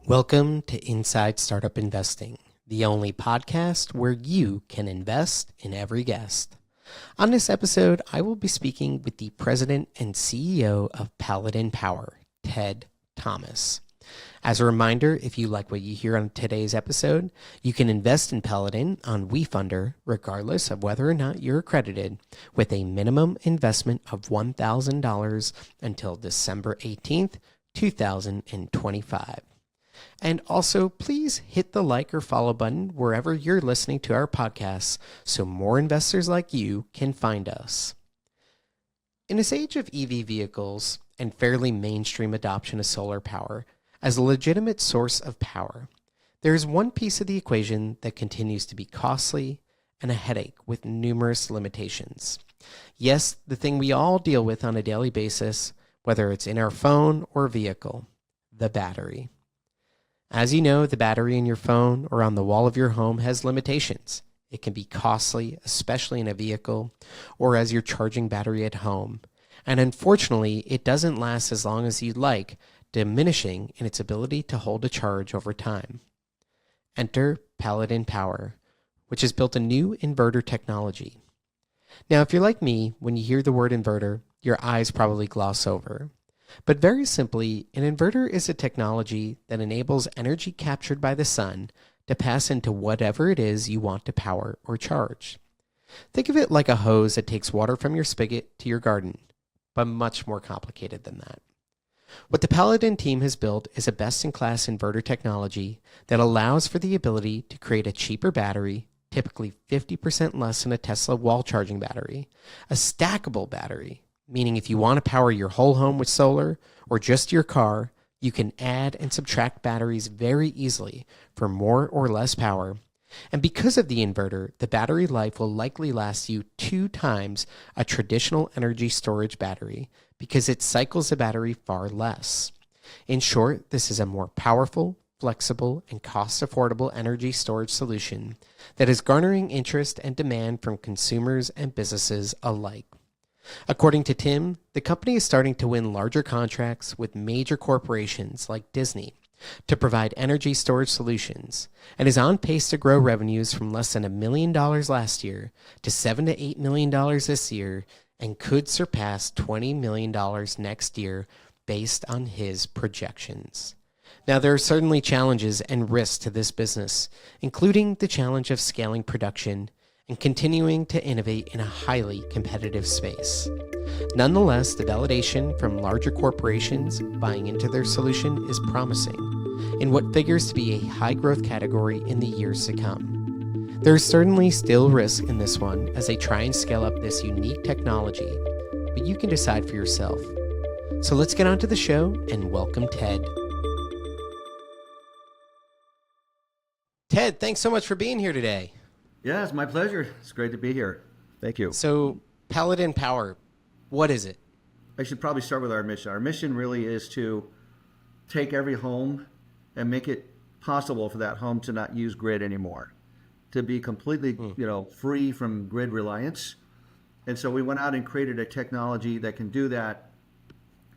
Welcome to Inside Startup Investing, the only podcast where you can invest in every guest. On this episode, I will be speaking with the president and CEO of Paladin Power, Ted Thomas. As a reminder, if you like what you hear on today's episode, you can invest in Paladin on WeFunder, regardless of whether or not you're accredited, with a minimum investment of $1,000 until December 18th, 2025. And also, please hit the like or follow button wherever you're listening to our podcasts so more investors like you can find us. In this age of EV vehicles and fairly mainstream adoption of solar power as a legitimate source of power, there is one piece of the equation that continues to be costly and a headache with numerous limitations. Yes, the thing we all deal with on a daily basis, whether it's in our phone or vehicle, the battery. As you know, the battery in your phone or on the wall of your home has limitations. It can be costly, especially in a vehicle or as you're charging battery at home. And unfortunately, it doesn't last as long as you'd like, diminishing in its ability to hold a charge over time. Enter Paladin Power, which has built a new inverter technology. Now, if you're like me, when you hear the word inverter, your eyes probably gloss over. But very simply, an inverter is a technology that enables energy captured by the sun to pass into whatever it is you want to power or charge. Think of it like a hose that takes water from your spigot to your garden, but much more complicated than that. What the Paladin team has built is a best-in-class inverter technology that allows for the ability to create a cheaper battery, typically 50% less than a Tesla wall charging battery, a stackable battery, meaning if you want to power your whole home with solar or just your car, you can add and subtract batteries very easily for more or less power. And because of the inverter, the battery life will likely last you 2 times a traditional energy storage battery because it cycles the battery far less. In short, this is a more powerful, flexible, and cost-affordable energy storage solution that is garnering interest and demand from consumers and businesses alike. According to Tim, the company is starting to win larger contracts with major corporations like Disney to provide energy storage solutions and is on pace to grow revenues from less than $1 million last year to $7 to $8 million this year and could surpass $20 million next year based on his projections. Now, there are certainly challenges and risks to this business, including the challenge of scaling production and continuing to innovate in a highly competitive space. Nonetheless, the validation from larger corporations buying into their solution is promising in what figures to be a high-growth category in the years to come. There is certainly still risk in this one as they try and scale up this unique technology, but you can decide for yourself. So let's get on to the show and welcome Ted. Ted, thanks so much for being here today. Yeah, it's my pleasure. It's great to be here. Thank you. So, Paladin Power, what is it? I should probably start with our mission. Our mission really is to take every home and make it possible for that home to not use grid anymore, to be completely, free from grid reliance. And so we went out and created a technology that can do that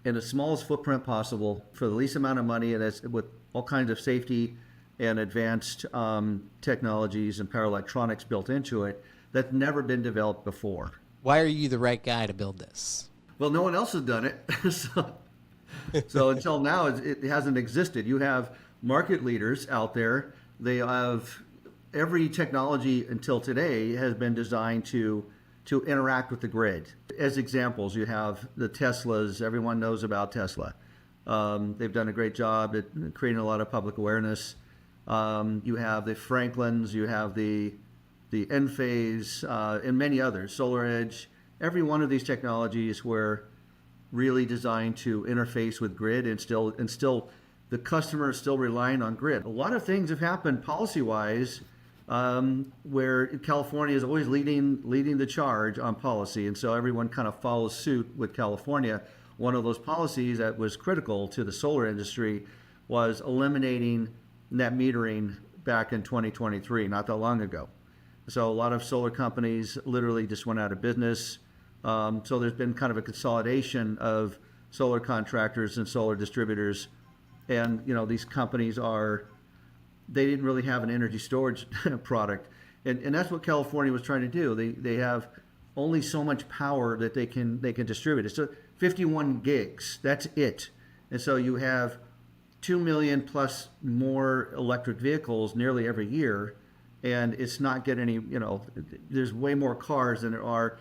in the smallest footprint possible for the least amount of money, and that's with all kinds of safety and advanced technologies and power electronics built into it that's never been developed before. Why are you the right guy to build this? Well, no one else has done it. So until now, it hasn't existed. You have market leaders out there. They have every technology until today has been designed to interact with the grid. As examples, you have the Teslas. Everyone knows about Tesla. They've done a great job at creating a lot of public awareness. You have the Franklins, you have the Enphase, and many others, SolarEdge. Every one of these technologies were really designed to interface with grid and still the customer is still relying on grid. A lot of things have happened policy-wise where California is always leading the charge on policy, and so everyone kind of follows suit with California. One of those policies that was critical to the solar industry was eliminating net metering back in 2023, not that long ago. So a lot of solar companies literally just went out of business. So there's been kind of a consolidation of solar contractors and solar distributors And these companies they didn't really have an energy storage product, and that's what California was trying to do. They have only so much power that they can distribute. It's 51 gigs. That's it. And so you have 2 million plus more electric vehicles nearly every year, and it's not getting any. There's way more cars than there are,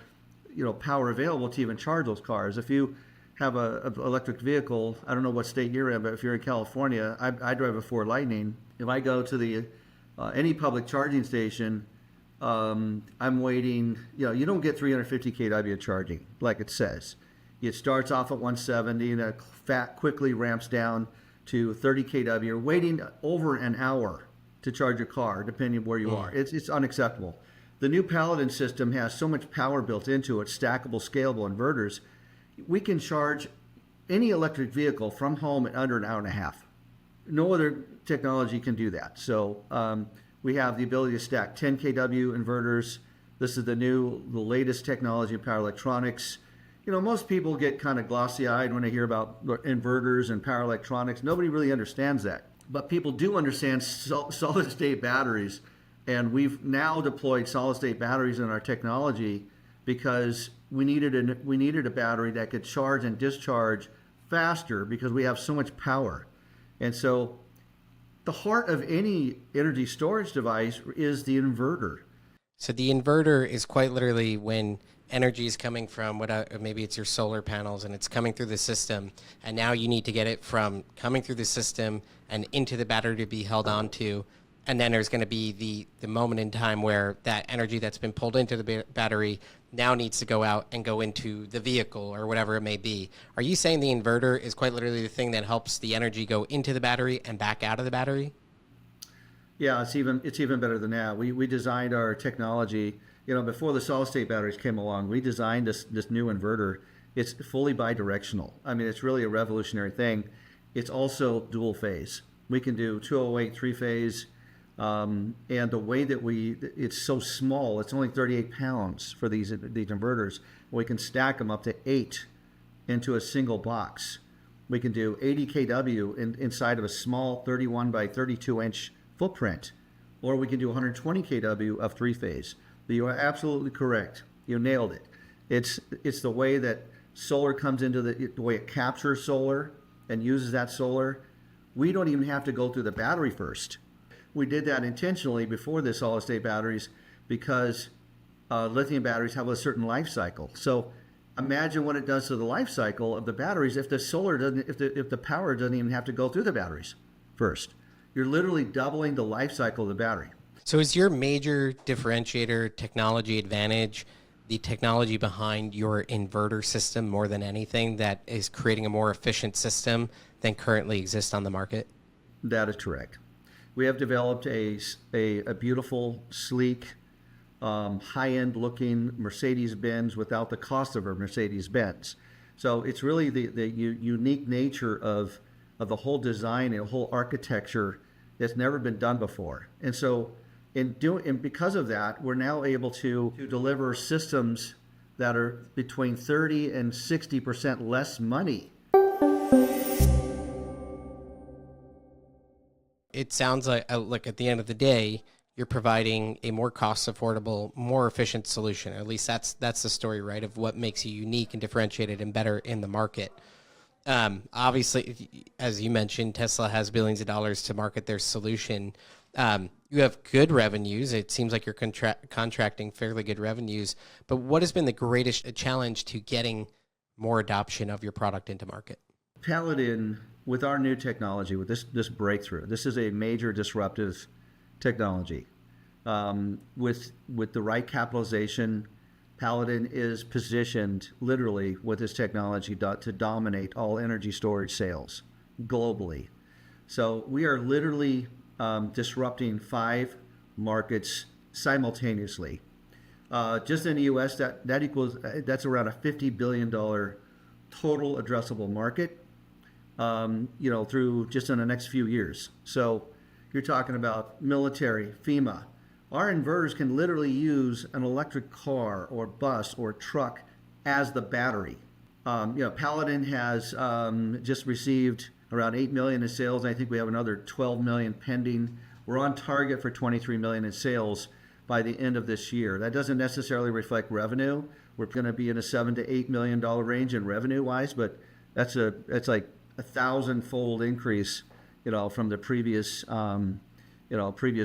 power available to even charge those cars. If you have an electric vehicle, I don't know what state you're in, but if you're in California, I drive a Ford Lightning. If I go to the any public charging station, I'm waiting. You don't get 350 kW charging like it says. It starts off at 170 and quickly ramps down to 30 kW. You're waiting over an hour to charge your car, depending on where you are. It's unacceptable. The new Paladin system has so much power built into it, stackable, scalable inverters. We can charge any electric vehicle from home in under an hour and a half. No other technology can do that. So we have the ability to stack 10 kW inverters. This is the latest technology in power electronics. Most people get kind of glossy-eyed when they hear about inverters and power electronics. Nobody really understands that. But people do understand solid-state batteries. And we've now deployed solid-state batteries in our technology because we needed a battery that could charge and discharge faster because we have so much power. And so the heart of any energy storage device is the inverter. So the inverter is quite literally when energy is coming from maybe it's your solar panels and it's coming through the system, and now you need to get it from coming through the system and into the battery to be held onto. And then there's going to be the moment in time where that energy that's been pulled into the battery now needs to go out and go into the vehicle or whatever it may be. Are you saying the inverter is quite literally the thing that helps the energy go into the battery and back out of the battery? Yeah, it's even better than that. We designed our technology, before the solid state batteries came along, we designed this new inverter. It's fully bi-directional. I mean, it's really a revolutionary thing. It's also dual phase. We can do 208 3-phase. And the way that it's so small, it's only 38 pounds for these inverters. We can stack them up to 8 into a single box. We can do 80 kW inside of a small 31 by 32 inch footprint, or we can do 120 kW of 3-phase. You are absolutely correct. You nailed it. It's the way that solar comes into the way it captures solar and uses that solar. We don't even have to go through the battery first. We did that intentionally before the solid-state batteries because lithium batteries have a certain life cycle. So imagine what it does to the life cycle of the batteries if the power doesn't even have to go through the batteries first. You're literally doubling the life cycle of the battery. So is your major differentiator technology advantage the technology behind your inverter system more than anything that is creating a more efficient system than currently exists on the market? That is correct. We have developed a beautiful, sleek, high-end looking Mercedes-Benz without the cost of a Mercedes-Benz. So it's really the unique nature of the whole design and whole architecture that's never been done before. And so and because of that, we're now able to deliver systems that are between 30 and 60% less money. It sounds like, look, at the end of the day, you're providing a more cost-affordable, more efficient solution. Or at least that's the story, right, of what makes you unique and differentiated and better in the market. Obviously, as you mentioned, Tesla has billions of dollars to market their solution. You have good revenues. It seems like you're contracting fairly good revenues. But what has been the greatest challenge to getting more adoption of your product into market? Paladin, with our new technology, with this breakthrough, this is a major disruptive technology. With the right capitalization, Paladin is positioned literally with this technology to dominate all energy storage sales globally. So we are literally disrupting 5 markets simultaneously. Just in the U.S., that's around a $50 billion total addressable market. Through just in the next few years. So you're talking about military, FEMA. Our inverters can literally use an electric car or bus or truck as the battery. Paladin has just received around 8 million in sales. I think we have another 12 million pending. We're on target for 23 million in sales by the end of this year. That doesn't necessarily reflect revenue. We're going to be in a $7 to $8 million range in revenue wise, but that's like 1,000-fold increase, from the previous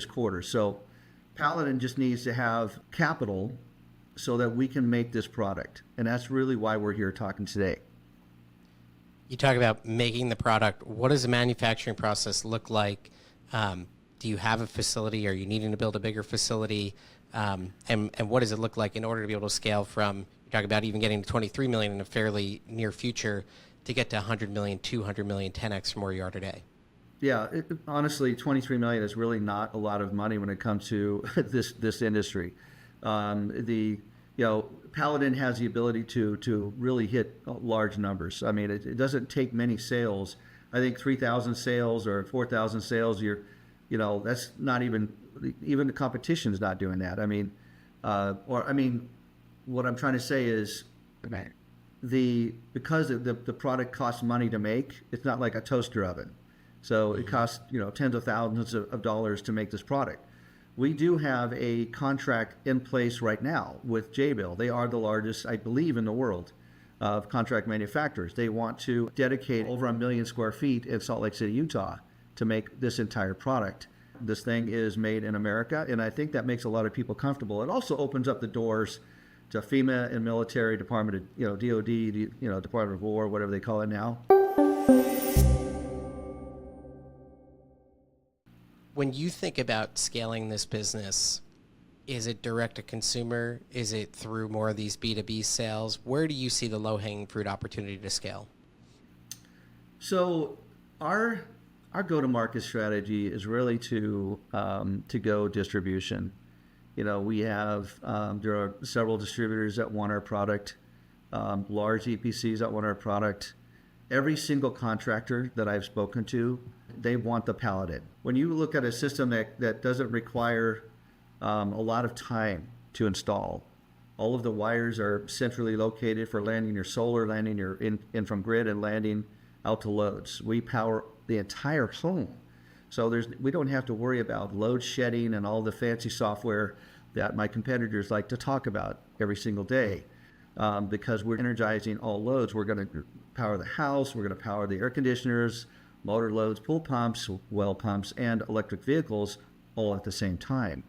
quarter. So Paladin just needs to have capital so that we can make this product. And that's really why we're here talking today. You talk about making the product. What does the manufacturing process look like? Do you have a facility? Are you needing to build a bigger facility? And what does it look like in order to be able to scale from, you talk about even getting to 23 million in a fairly near future to get to 100 million, 200 million, 10x from where you are today? Yeah, honestly, 23 million is really not a lot of money when it comes to this industry. Paladin has the ability to really hit large numbers. I mean, it doesn't take many sales. I think 3,000 sales or 4,000 sales, that's not even the competition is not doing that. I mean, what I'm trying to say is because the product costs money to make, it's not like a toaster oven. So it costs, tens of thousands of dollars to make this product. We do have a contract in place right now with Jabil. They are the largest, I believe, in the world of contract manufacturers. They want to dedicate over 1 million square feet in Salt Lake City, Utah to make this entire product. This thing is made in America, and I think that makes a lot of people comfortable. It also opens up the doors to FEMA and military department, DOD, Department of War, whatever they call it now. When you think about scaling this business, is it direct to consumer? Is it through more of these B2B sales? Where do you see the low-hanging fruit opportunity to scale? So our go-to-market strategy is really to go distribution. We have there are several distributors that want our product, large EPCs that want our product. Every single contractor that I've spoken to, they want the Paladin. When you look at a system that doesn't require a lot of time to install, all of the wires are centrally located for landing your solar, landing your in from grid, and landing out to loads. We power the entire home. So we don't have to worry about load shedding and all the fancy software that my competitors like to talk about every single day. Because we're energizing all loads. We're going to power the house, we're going to power the air conditioners, motor loads, pool pumps, well pumps, and electric vehicles all at the same time.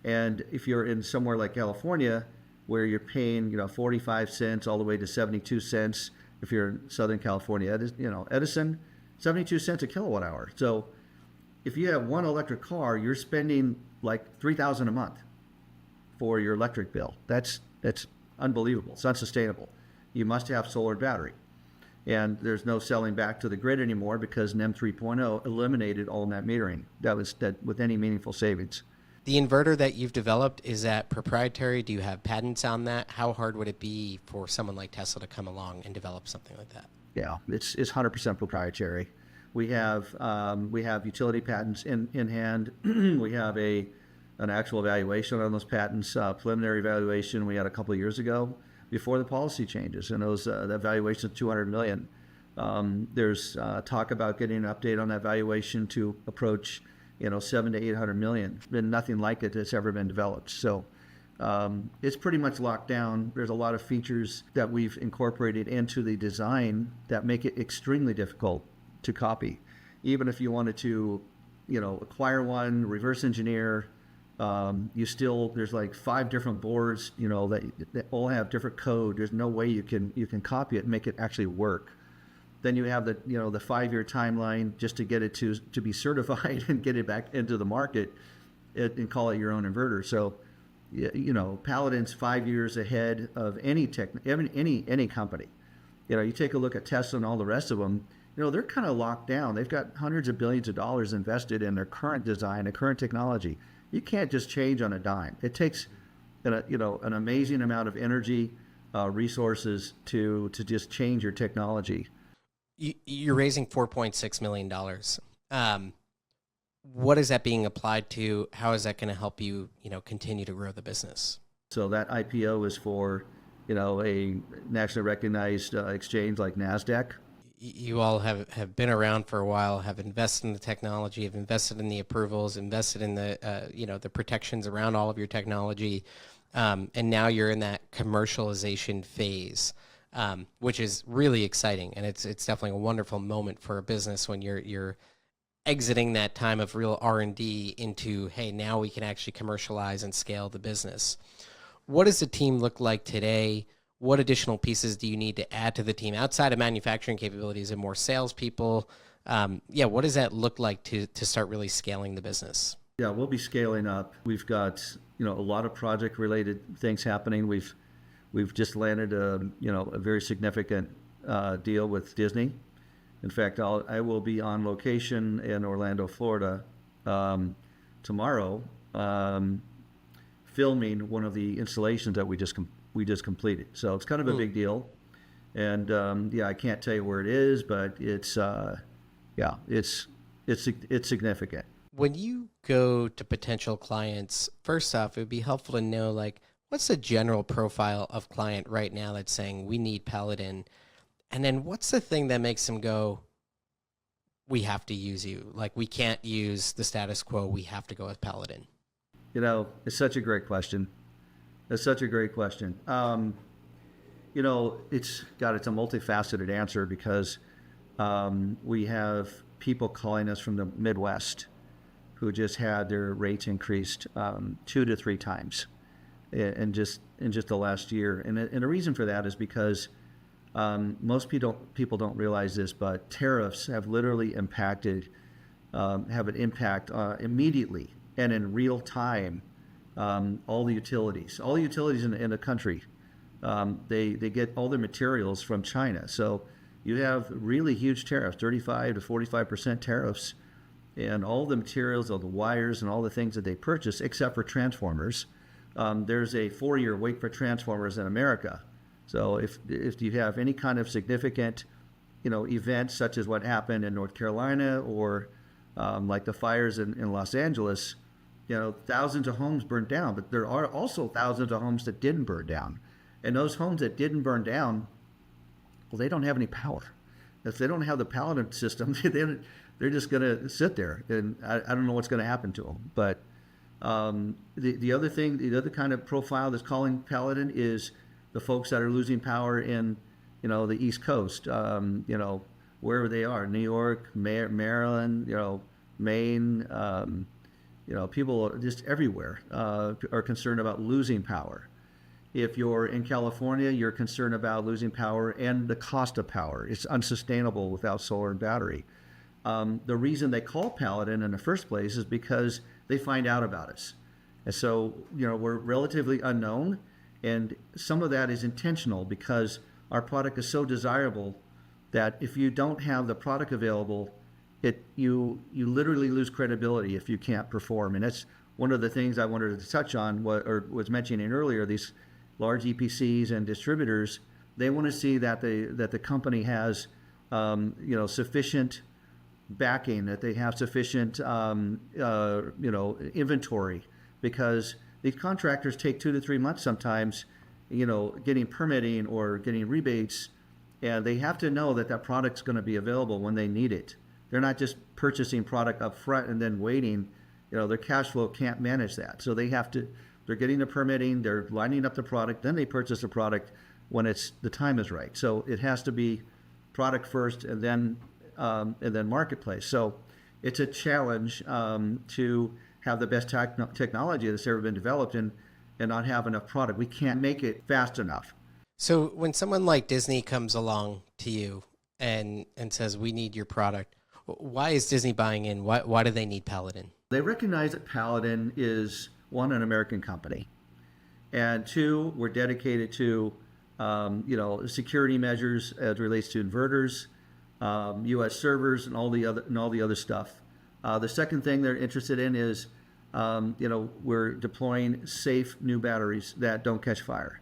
And if you're in somewhere like California, where you're paying 45 cents all the way to 72 cents, if you're in Southern California, Edison, 72 cents a kilowatt hour. So if you have one electric car, you're spending like $3,000 a month for your electric bill. That's unbelievable. It's unsustainable. You must have solar and battery. And there's no selling back to the grid anymore because NEM 3.0 eliminated all net metering. That with any meaningful savings. The inverter that you've developed, is that proprietary? Do you have patents on that? How hard would it be for someone like Tesla to come along and develop something like that? Yeah, it's 100% proprietary. We have utility patents in hand. We have an actual evaluation on those patents, preliminary evaluation we had a couple of years ago before the policy changes, and that valuation of $200 million. There's talk about getting an update on that valuation to approach, $700 to $800 million. Been nothing like it that's ever been developed. So it's pretty much locked down. There's a lot of features that we've incorporated into the design that make it extremely difficult to copy. Even if you wanted to, acquire one, reverse engineer, there's like 5 different boards, that all have different code. There's no way you can copy it and make it actually work. Then you have the 5-year timeline just to get it to be certified and get it back into the market and call it your own inverter. So, Paladin's 5 years ahead of any company. You take a look at Tesla and all the rest of them. They're kind of locked down. They've got hundreds of billions of dollars invested in their current design, their current technology. You can't just change on a dime. It takes an amazing amount of energy, resources to just change your technology. You're raising $4.6 million. What is that being applied to? How is that going to help you, continue to grow the business? So that IPO is for, a nationally recognized exchange like NASDAQ. You all have been around for a while, have invested in the technology, have invested in the approvals, invested in the protections around all of your technology, and now you're in that commercialization phase, which is really exciting, and it's definitely a wonderful moment for a business when you're exiting that time of real R&D into, hey, now we can actually commercialize and scale the business. What does the team look like today? What additional pieces do you need to add to the team outside of manufacturing capabilities and more salespeople? What does that look like to start really scaling the business? Yeah, we'll be scaling up. We've got a lot of project related things happening. We've just landed a very significant deal with Disney. In fact, I will be on location in Orlando, Florida, tomorrow, filming one of the installations that we just completed. So it's kind of a big deal, and I can't tell you where it is, but it's significant. When you go to potential clients, first off, it would be helpful to know, like, what's the general profile of client right now that's saying we need Paladin, and then what's the thing that makes them go, we have to use you, like we can't use the status quo, we have to go with Paladin? It's such a great question. It's such a great question. It's a multifaceted answer because we have people calling us from the Midwest who just had their rates increased 2 to 3 times in just the last year. And the reason for that is because most people don't realize this, but tariffs have literally have an impact immediately and in real time. All the utilities in the country, they get all their materials from China. So you have really huge tariffs, 35 to 45% tariffs, and all the materials, all the wires and all the things that they purchase, except for transformers. There's a 4-year wait for transformers in America. So if you have any kind of significant, event such as what happened in North Carolina or like the fires in Los Angeles, thousands of homes burned down, but there are also thousands of homes that didn't burn down. And those homes that didn't burn down, well, they don't have any power. If they don't have the Paladin system, they're just going to sit there. And I don't know what's going to happen to them. But the other kind of profile that's calling Paladin is the folks that are losing power in, the East Coast, wherever they are, New York, Maryland, Maine, people just everywhere are concerned about losing power. If you're in California, you're concerned about losing power and the cost of power. It's unsustainable without solar and battery. The reason they call Paladin in the first place is because they find out about us. And so, we're relatively unknown, and some of that is intentional because our product is so desirable that if you don't have the product available, you literally lose credibility if you can't perform. And that's one of the things I wanted to touch on, was mentioning earlier. These large EPCs and distributors, they want to see that the company has sufficient backing, that they have sufficient inventory, because these contractors take 2 to 3 months sometimes, getting permitting or getting rebates, and they have to know that product's going to be available when they need it. They're not just purchasing product up front and then waiting. Their cash flow can't manage that. So they're getting the permitting, they're lining up the product, then they purchase the product when the time is right. So it has to be product first and then marketplace. So it's a challenge to have the best technology that's ever been developed and not have enough product. We can't make it fast enough. So when someone like Disney comes along to you and says, we need your product, why is Disney buying in? Why do they need Paladin? They recognize that Paladin is, one, an American company, and 2, we're dedicated to security measures as it relates to inverters, U.S. servers, and all the other stuff. The second thing they're interested in is we're deploying safe new batteries that don't catch fire,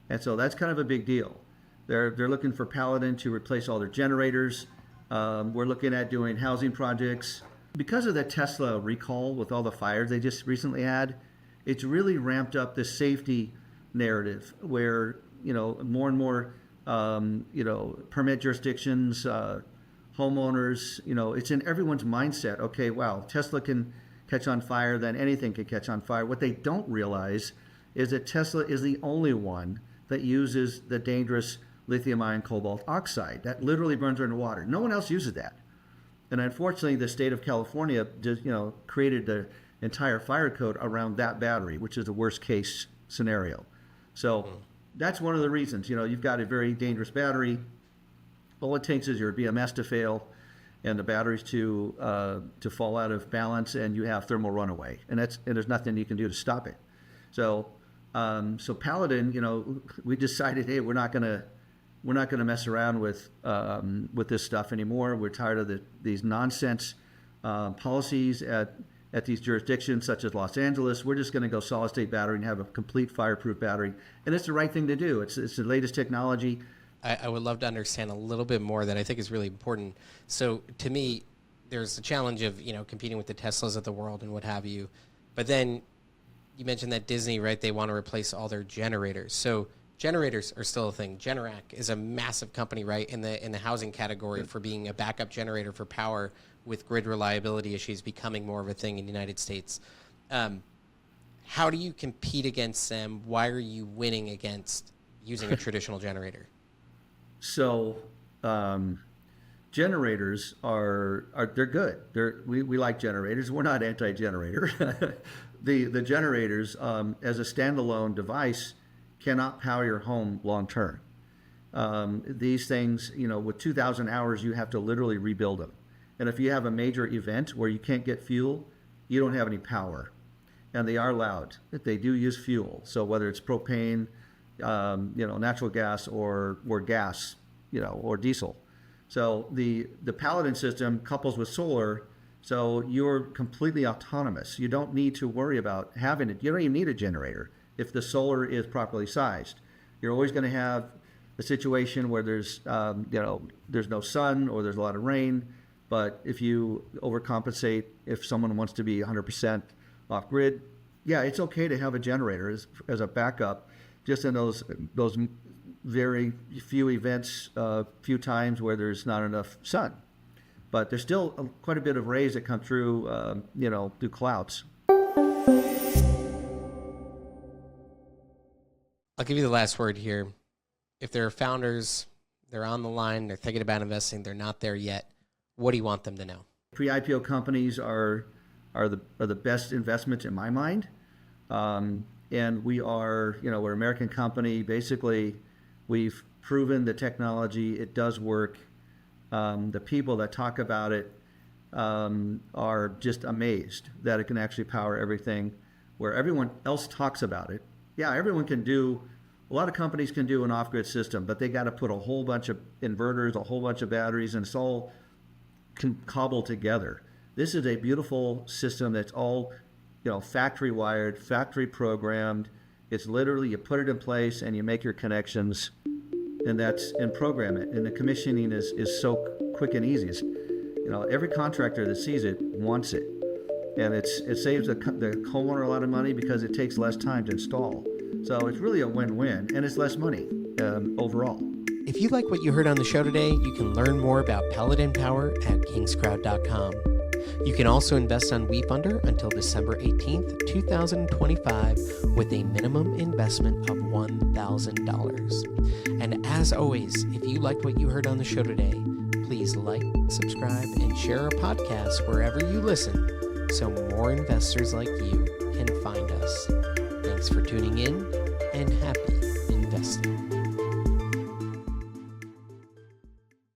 and so that's kind of a big deal. They're looking for Paladin to replace all their generators. We're looking at doing housing projects. Because of the Tesla recall with all the fires they just recently had, it's really ramped up the safety narrative where more and more, permit jurisdictions, homeowners, it's in everyone's mindset. Okay, wow, Tesla can catch on fire, then anything can catch on fire. What they don't realize is that Tesla is the only one that uses the dangerous lithium ion cobalt oxide that literally burns underwater. No one else uses that. And unfortunately, the state of California just, created the entire fire code around that battery, which is the worst case scenario. So that's one of the reasons. You've got a very dangerous battery. All it takes is your BMS to fail and the batteries to fall out of balance, and you have thermal runaway. And there's nothing you can do to stop it. So Paladin, we decided, hey, we're not gonna mess around with this stuff anymore. We're tired of these nonsense policies at these jurisdictions such as Los Angeles. We're just going to go solid state battery and have a complete fireproof battery, and it's the right thing to do. It's the latest technology. I would love to understand a little bit more that I think is really important. So to me, there's the challenge of competing with the Teslas of the world and what have you, but then you mentioned that Disney, right? They want to replace all their generators. So generators are still a thing. Generac is a massive company, right, in the housing category for being a backup generator for power, with grid reliability issues becoming more of a thing in the United States. How do you compete against them? Why are you winning against using a traditional generator? So generators they're good. We like generators. We're not anti-generator. The generators, as a standalone device, cannot power your home long term. These things, with 2,000 hours, you have to literally rebuild them. And if you have a major event where you can't get fuel, you don't have any power. And they are loud. They do use fuel. So whether it's propane, natural gas or gas, or diesel. So the Paladin system couples with solar, so you're completely autonomous. You don't need to worry about having it. You don't even need a generator if the solar is properly sized. You're always going to have a situation where there's no sun or there's a lot of rain. But if you overcompensate, if someone wants to be 100% off grid, yeah, it's okay to have a generator as a backup, just in those very few events, few times where there's not enough sun. But there's still quite a bit of rays that come through, through clouds. I'll give you the last word here. If there are founders, they're on the line, they're thinking about investing, they're not there yet, what do you want them to know? Pre-IPO companies are the best investments in my mind. And we're an American company. Basically, we've proven the technology, it does work. The people that talk about it are just amazed that it can actually power everything, where everyone else talks about it. Yeah, everyone can do, a lot of companies can do an off-grid system, but they got to put a whole bunch of inverters, a whole bunch of batteries, and it's all cobbled together. This is a beautiful system that's all, factory wired, factory programmed. It's literally, you put it in place and you make your connections, and program it. And the commissioning is so quick and easy. Every contractor that sees it wants it. And it saves the homeowner a lot of money because it takes less time to install. So it's really a win-win, and it's less money overall. If you like what you heard on the show today, you can learn more about Paladin Power at KingsCrowd.com. You can also invest on WeFunder until December 18th, 2025 with a minimum investment of $1,000. And as always, if you liked what you heard on the show today, please like, subscribe, and share our podcast wherever you listen so more investors like you can find us. Thanks for tuning in, and happy